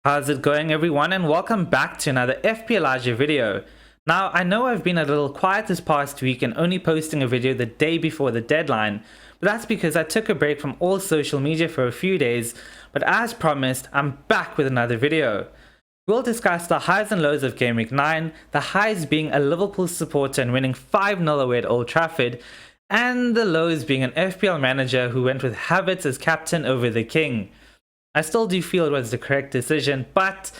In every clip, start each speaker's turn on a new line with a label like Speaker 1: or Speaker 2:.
Speaker 1: How's it going, everyone, and welcome back to another FPL video. Now, I know I've been a little quiet this past week and only posting a video the day before the deadline, but that's because I took a break from all social media for a few days, but as promised, I'm back with another video. We'll discuss the highs and lows of Gameweek 9, the highs being a Liverpool supporter and winning 5-0 away at Old Trafford, and the lows being an FPL manager who went with Havertz as captain over the King. I still do feel it was the correct decision, but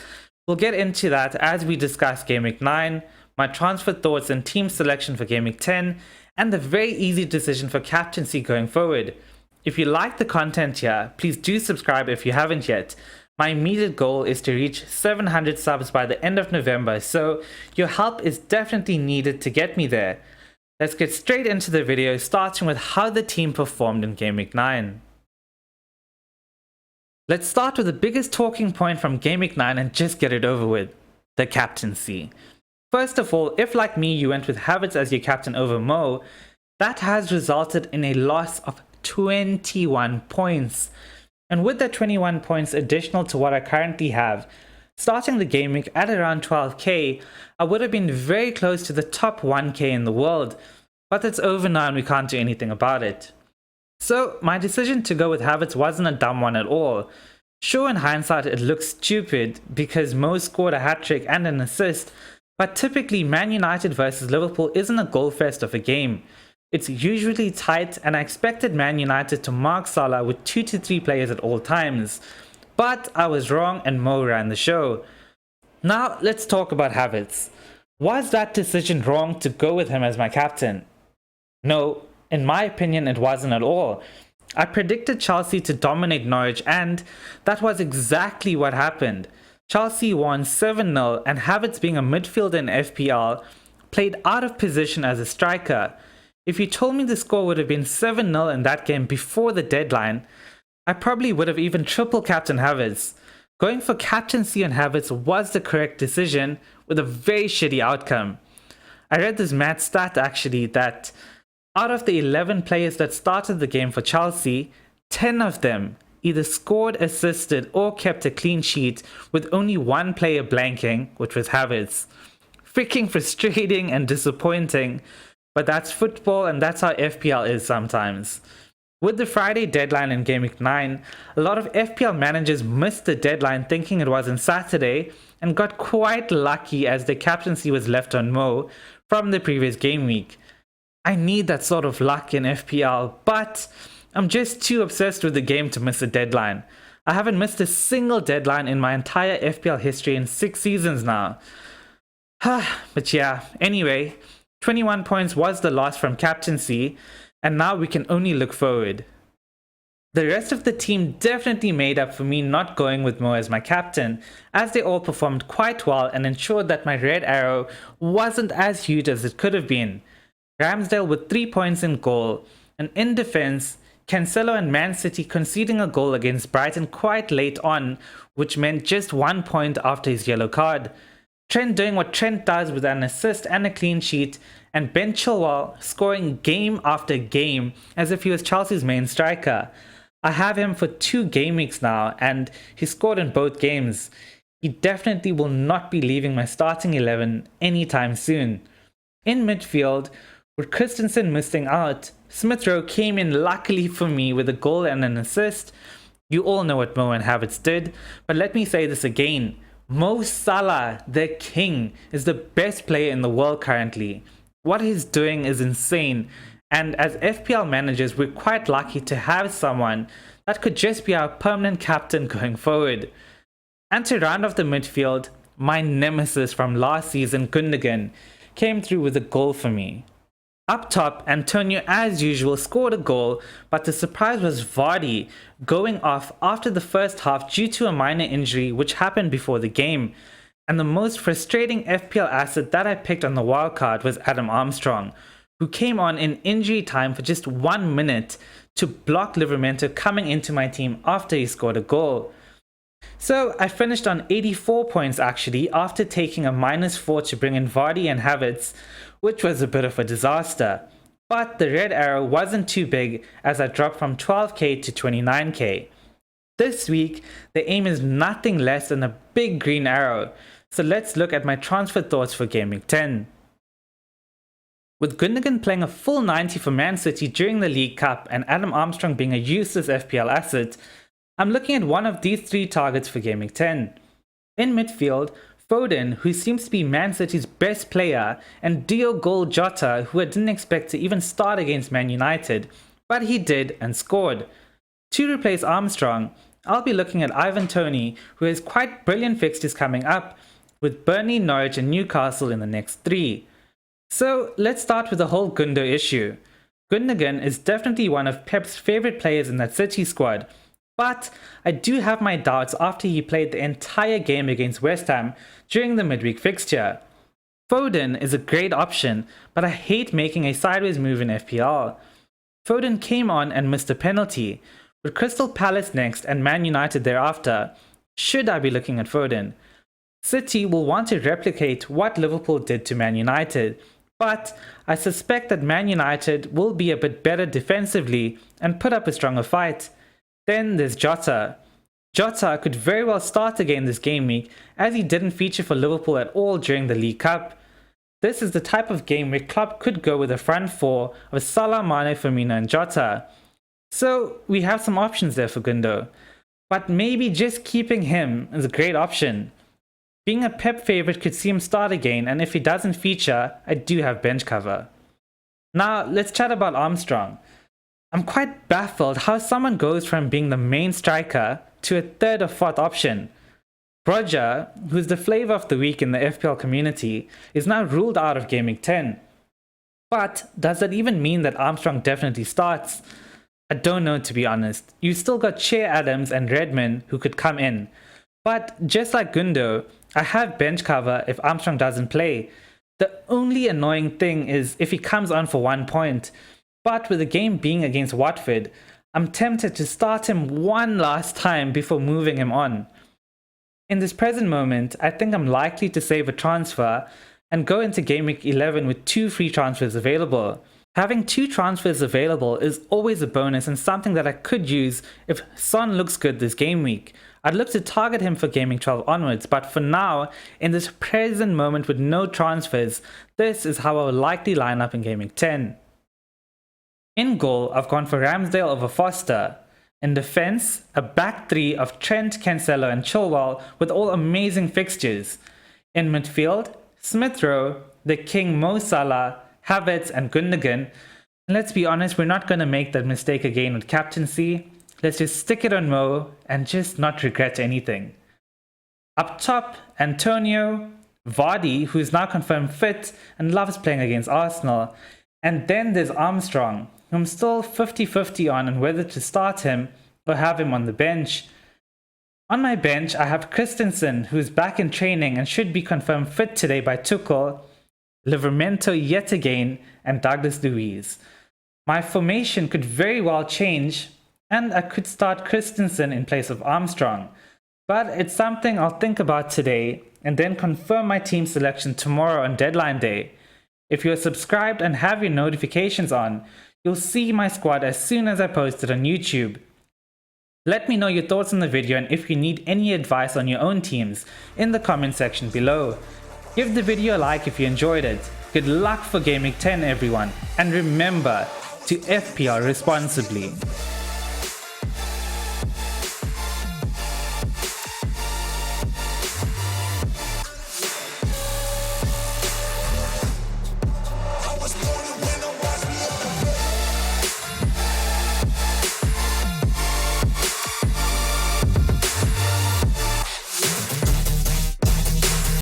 Speaker 1: we'll get into that as we discuss Gameweek 9, my transfer thoughts and team selection for Gameweek 10, and the very easy decision for captaincy going forward. If you like the content here, please do subscribe if you haven't yet. My immediate goal is to reach 700 subs by the end of November, so your help is definitely needed to get me there. Let's get straight into the video, starting with how the team performed in Gameweek 9. Let's start with the biggest talking point from Gameweek 9 and just get it over with, the captaincy. First of all, if like me you went with Havertz as your captain over Mo, that has resulted in a loss of 21 points. And with that 21 points additional to what I currently have, starting the game week at around 12k, I would have been very close to the top 1k in the world. But it's over now and we can't do anything about it. So my decision to go with Havertz wasn't a dumb one at all. Sure, in hindsight it looks stupid because Mo scored a hat-trick and an assist, but typically Man United versus Liverpool isn't a goal fest of a game. It's usually tight and I expected Man United to mark Salah with 2 to 3 players at all times. But I was wrong and Mo ran the show. Now let's talk about Havertz. Was that decision wrong to go with him as my captain? No. In my opinion, it wasn't at all. I predicted Chelsea to dominate Norwich and that was exactly what happened. Chelsea won 7-0 and Havertz, being a midfielder in FPL, played out of position as a striker. If you told me the score would have been 7-0 in that game before the deadline, I probably would have even triple captain Havertz. Going for captaincy on Havertz was the correct decision with a very shitty outcome. I read this mad stat actually that out of the 11 players that started the game for Chelsea, 10 of them either scored, assisted, or kept a clean sheet, with only one player blanking, which was Havertz. Freaking frustrating and disappointing, but that's football and that's how FPL is sometimes. With the Friday deadline in Gameweek 9, a lot of FPL managers missed the deadline thinking it was on Saturday and got quite lucky as their captaincy was left on Mo from the previous game week. I need that sort of luck in FPL, but I'm just too obsessed with the game to miss a deadline. I haven't missed a single deadline in my entire FPL history in 6 seasons now. But yeah, anyway, 21 points was the loss from captaincy, and now we can only look forward. The rest of the team definitely made up for me not going with Mo as my captain, as they all performed quite well and ensured that my red arrow wasn't as huge as it could have been. Ramsdale with 3 points in goal, and in defense, Cancelo and Man City conceding a goal against Brighton quite late on, which meant just 1 point after his yellow card. Trent doing what Trent does with an assist and a clean sheet, and Ben Chilwell scoring game after game as if he was Chelsea's main striker. I have him for 2 game weeks now, and he scored in both games. He definitely will not be leaving my starting 11 anytime soon. In midfield, with Christensen missing out, Smith Rowe came in luckily for me with a goal and an assist. You all know what Mo and Havertz did, but let me say this again. Mo Salah, the king, is the best player in the world currently. What he's doing is insane, and as FPL managers, we're quite lucky to have someone that could just be our permanent captain going forward. And to round off the midfield, my nemesis from last season, Gundogan, came through with a goal for me. Up top, Antonio as usual scored a goal, but the surprise was Vardy going off after the first half due to a minor injury which happened before the game. And the most frustrating FPL asset that I picked on the wildcard was Adam Armstrong, who came on in injury time for just 1 minute to block Livramento coming into my team after he scored a goal. So I finished on 84 points actually after taking a -4 to bring in Vardy and Havertz, which was a bit of a disaster. But the red arrow wasn't too big as I dropped from 12k to 29k. This week, the aim is nothing less than a big green arrow. So let's look at my transfer thoughts for Gameweek 10. With Gundogan playing a full 90 for Man City during the League Cup and Adam Armstrong being a useless FPL asset, I'm looking at one of these three targets for Gameweek 10. In midfield, Foden, who seems to be Man City's best player, and Diogo Jota, who I didn't expect to even start against Man United, but he did and scored. To replace Armstrong, I'll be looking at Ivan Toney, who has quite brilliant fixtures coming up, with Burnley, Norwich and Newcastle in the next three. So let's start with the whole Gundo issue. Gundogan is definitely one of Pep's favourite players in that City squad, but I do have my doubts after he played the entire game against West Ham during the midweek fixture. Foden is a great option, but I hate making a sideways move in FPL. Foden came on and missed a penalty. With Crystal Palace next and Man United thereafter, should I be looking at Foden? City will want to replicate what Liverpool did to Man United, but I suspect that Man United will be a bit better defensively and put up a stronger fight. Then there's Jota. Jota could very well start again this game week, as he didn't feature for Liverpool at all during the League Cup. This is the type of game where Klopp could go with a front four of Salah, Mane, Firmino and Jota. So we have some options there for Gundo, but maybe just keeping him is a great option. Being a Pep favourite could see him start again, and if he doesn't feature, I do have bench cover. Now let's chat about Armstrong. I'm quite baffled how someone goes from being the main striker to a third or fourth option. Roger, who's the flavour of the week in the FPL community, is now ruled out of Gameweek 10. But does that even mean that Armstrong definitely starts? I don't know, to be honest. You've still got Che Adams and Redmond who could come in. But just like Gundo, I have bench cover if Armstrong doesn't play. The only annoying thing is if he comes on for 1 point. But with the game being against Watford, I'm tempted to start him one last time before moving him on. In this present moment, I think I'm likely to save a transfer and go into Gameweek 11 with 2 free transfers available. Having 2 transfers available is always a bonus and something that I could use if Son looks good this game week. I'd look to target him for Gameweek 12 onwards, but for now, in this present moment with no transfers, this is how I will likely line up in Gameweek 10. In goal, I've gone for Ramsdale over Foster. In defense, a back 3 of Trent, Cancelo and Chilwell with all amazing fixtures. In midfield, Smith Rowe, the King Mo Salah, Havertz and Gundogan. And let's be honest, we're not going to make that mistake again with captaincy. Let's just stick it on Mo and just not regret anything. Up top, Antonio, Vardy, who's now confirmed fit and loves playing against Arsenal. And then there's Armstrong, who I'm still 50-50 on whether to start him or have him on the bench. On my bench, I have Christensen, who's back in training and should be confirmed fit today by Tuchel, Livramento yet again, and Douglas Luiz. My formation could very well change, and I could start Christensen in place of Armstrong. But it's something I'll think about today, and then confirm my team selection tomorrow on deadline day. If you're subscribed and have your notifications on, you'll see my squad as soon as I post it on YouTube. Let me know your thoughts on the video and if you need any advice on your own teams in the comment section below. Give the video a like if you enjoyed it. Good luck for Gameweek 10 everyone, and remember to FPL responsibly.